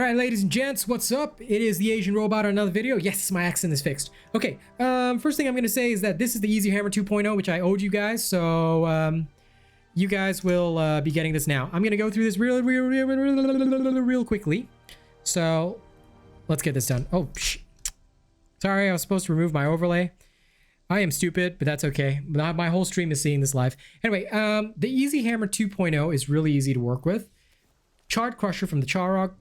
Alright, ladies and gents, what's up? It is the Asian Robot on another video. Yes, my accent is fixed. Okay, first thing I'm going to say is that this is the Easy Hammer 2.0, which I owed you guys, so you guys will be getting this now. I'm going to go through this real quickly. So, let's get this done. Oh, sorry, I was supposed to remove my overlay. I am stupid, but that's okay. My whole stream is seeing this live. Anyway, the Easy Hammer 2.0 is really easy to work with. Chart Crusher from the Charog.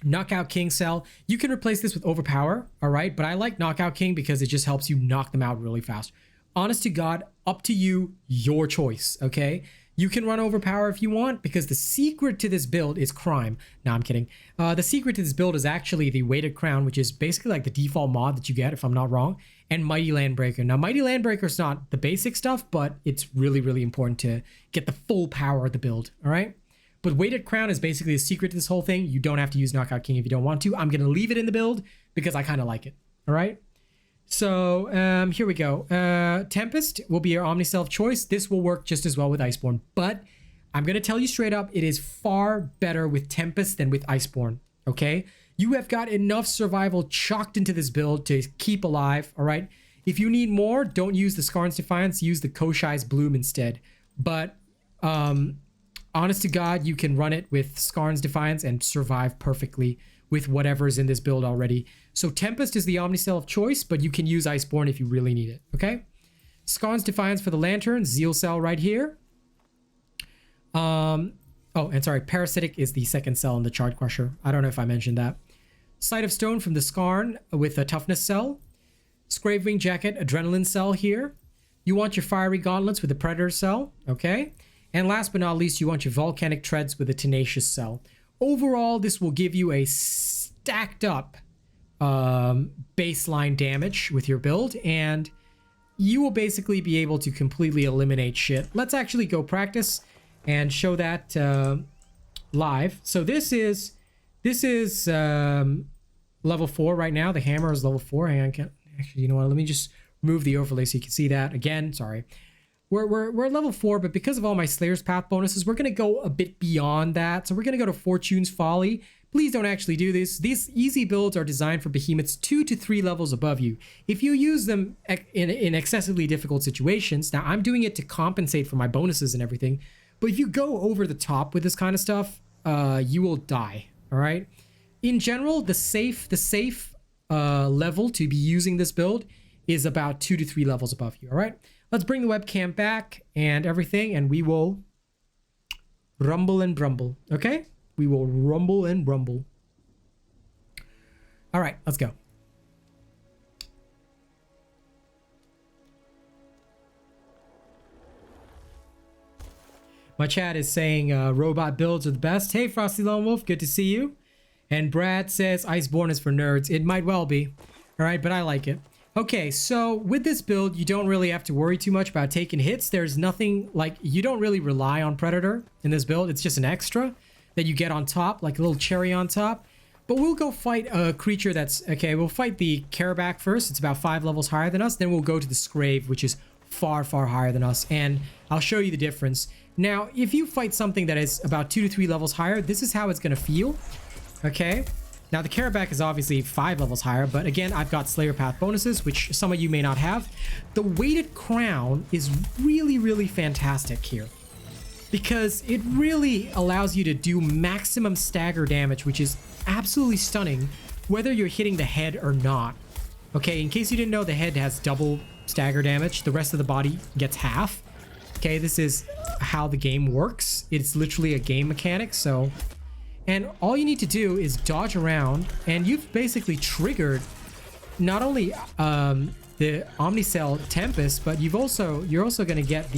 Knockout King cell. You can replace this with Overpower, all right? But I like Knockout King because it just helps you knock them out really fast. Honest to God, up to you, your choice, okay? You can run Overpower if you want because the secret to this build is crime. No, I'm kidding. The secret to this build is actually the Weighted Crown, which is basically like the default mod that you get, if I'm not wrong, and Mighty Landbreaker. Now, Mighty Landbreaker is not the basic stuff, but it's really, really important to get the full power of the build, all right? But Weighted Crown is basically the secret to this whole thing. You don't have to use Knockout King if you don't want to. I'm going to leave it in the build because I kind of like it. All right. So here we go. Tempest will be your Omnicell of choice. This will work just as well with Iceborne. But I'm going to tell you straight up, it is far better with Tempest than with Iceborne. Okay. You have got enough survival chalked into this build to keep alive. All right. If you need more, don't use the Skarn's Defiance. Use the Koshai's Bloom instead. But honest to God, you can run it with Skarn's Defiance and survive perfectly with whatever's in this build already. So Tempest is the Omnicell of choice, but you can use Iceborne if you really need it, okay? Skarn's Defiance for the Lantern, Zeal Cell right here. Oh, and sorry, Parasitic is the second cell in the Chart Crusher. I don't know if I mentioned that. Sight of Stone from the Skarn with a Toughness Cell. Scravewing Jacket, Adrenaline Cell here. You want your Fiery Gauntlets with the Predator Cell, okay? And last but not least, you want your Volcanic Treads with a Tenacious Cell. Overall, this will give you a stacked up baseline damage with your build, and you will basically be able to completely eliminate shit. Let's actually go practice and show that live. So this is level 4 right now. The hammer is level 4. Hang on, actually, you know what? Let me just remove the overlay so you can see that again. Sorry. We're at level 4, but because of all my Slayer's Path bonuses, we're going to go a bit beyond that. So we're going to go to Fortune's Folly. Please don't actually do this. These easy builds are designed for behemoths 2 to 3 levels above you. If you use them in excessively difficult situations, now I'm doing it to compensate for my bonuses and everything, but if you go over the top with this kind of stuff, you will die, all right? In general, the safe level to be using this build is about 2 to 3 levels above you, all right? Let's bring the webcam back and everything, and we will rumble and brumble, okay? We will rumble and brumble. All right, let's go. My chat is saying robot builds are the best. Hey, Frosty Lone Wolf, good to see you. And Brad says Iceborne is for nerds. It might well be, all right, but I like it. Okay, so with this build, you don't really have to worry too much about taking hits. There's nothing like, you don't really rely on Predator in this build. It's just an extra that you get on top, like a little cherry on top. But we'll go fight a creature that's, okay, we'll fight the Karabac first. It's about 5 levels higher than us. Then we'll go to the Scrave, which is far, far higher than us. And I'll show you the difference. Now, if you fight something that is about 2 to 3 levels higher, this is how it's going to feel, okay? Now, the Karabac is obviously 5 levels higher, but again, I've got Slayer Path bonuses, which some of you may not have. The Weighted Crown is really, really fantastic here because it really allows you to do maximum stagger damage, which is absolutely stunning, whether you're hitting the head or not. Okay, in case you didn't know, the head has double stagger damage. The rest of the body gets half. Okay, this is how the game works. It's literally a game mechanic, so... And all you need to do is dodge around, and you've basically triggered not only the Omnicell Tempest, but you're also going to get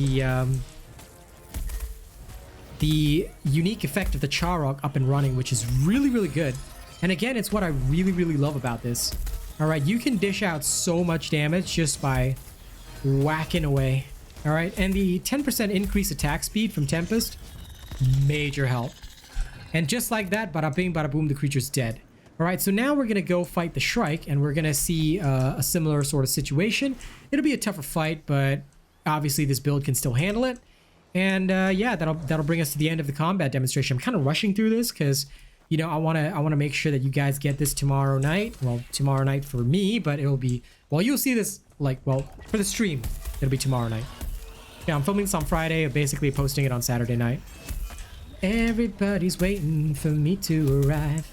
the unique effect of the Charog up and running, which is really, really good. And again, it's what I really, really love about this. All right, you can dish out so much damage just by whacking away. All right, and the 10% increased attack speed from Tempest, major help. And just like that, bada bing, bada boom, the creature's dead. All right, so now we're going to go fight the Shrike, and we're going to see a similar sort of situation. It'll be a tougher fight, but obviously this build can still handle it. And yeah, that'll bring us to the end of the combat demonstration. I'm kind of rushing through this because you know, I want to make sure that you guys get this tomorrow night. Well, tomorrow night for me, but it'll be, well, you'll see this like, well, for the stream, it'll be tomorrow night. Yeah, I'm filming this on Friday, basically posting it on Saturday night. Everybody's waiting for me to arrive.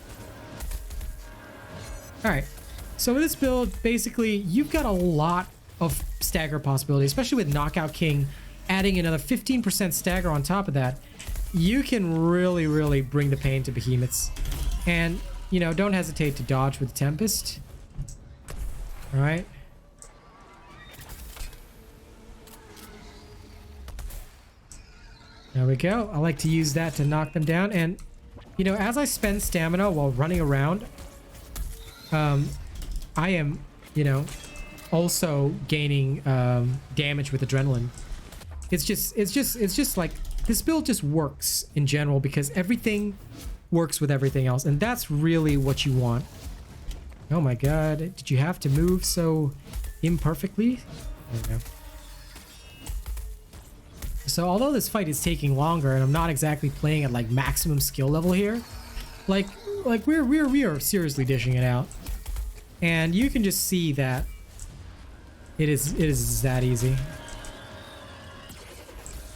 All right, so with this build, basically, you've got a lot of stagger possibility, especially with Knockout King adding another 15% stagger on top of that. You can really bring the pain to behemoths. And, you know, don't hesitate to dodge with Tempest. All right. There we go. I like to use that to knock them down. And, you know, as I spend stamina while running around, I am, you know, also gaining damage with adrenaline. It's just like, this build just works in general because everything works with everything else, and that's really what you want. Oh my god, did you have to move so imperfectly? There we go. So although this fight is taking longer and I'm not exactly playing at like maximum skill level here, like we are seriously dishing it out. And you can just see that it is that easy.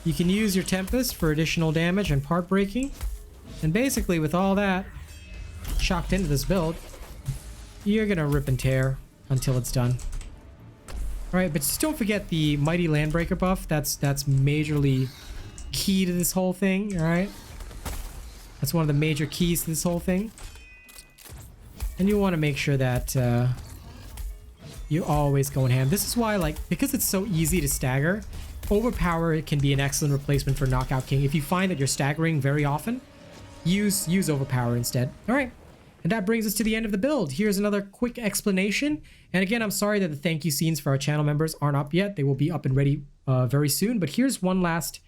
You can use your Tempest for additional damage and part breaking. And basically with all that shocked into this build, you're gonna rip and tear until it's done. Alright, but just don't forget the Mighty Landbreaker buff. That's majorly key to this whole thing, alright? That's one of the major keys to this whole thing. And you want to make sure that you always go in hand. This is why, like, because it's so easy to stagger, Overpower can be an excellent replacement for Knockout King. If you find that you're staggering very often, use Overpower instead. All right, and that brings us to the end of the build. Here's another quick explanation. And again, I'm sorry that the thank you scenes for our channel members aren't up yet. They will be up and ready very soon. But here's one last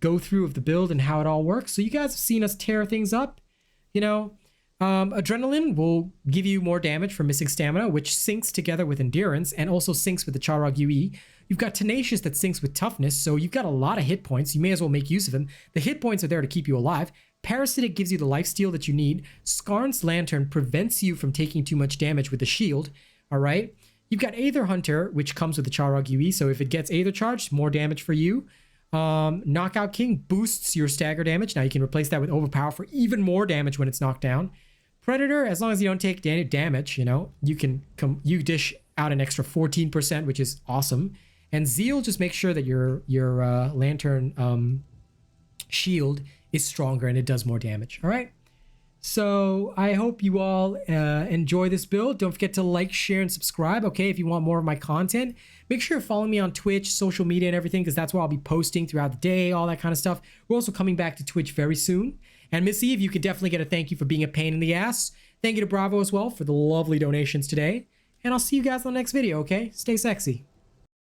go through of the build and how it all works. So you guys have seen us tear things up. You know, Adrenaline will give you more damage for missing stamina, which syncs together with Endurance and also syncs with the Charog UE. You've got Tenacious that syncs with Toughness, so you've got a lot of hit points. You may as well make use of them. The hit points are there to keep you alive. Parasitic gives you the lifesteal that you need. Skarn's Lantern prevents you from taking too much damage with the shield. All right. You've got Aether Hunter, which comes with the Charog UE, so if it gets Aether charged, more damage for you. Knockout King boosts your stagger damage. Now you can replace that with Overpower for even more damage when it's knocked down. Predator, as long as you don't take damage, you know, you dish out an extra 14%, which is awesome. And Zeal just makes sure that your Lantern shield is stronger and it does more damage. All right. So I hope you all enjoy this build. Don't forget to like, share, and subscribe. Okay, if you want more of my content, make sure you're following me on Twitch, social media, and everything, because that's where I'll be posting throughout the day, all that kind of stuff. We're also coming back to Twitch very soon. And Miss Eve, you can definitely get a thank you for being a pain in the ass. Thank you to Bravo as well for the lovely donations today. And I'll see you guys on the next video, okay? Stay sexy.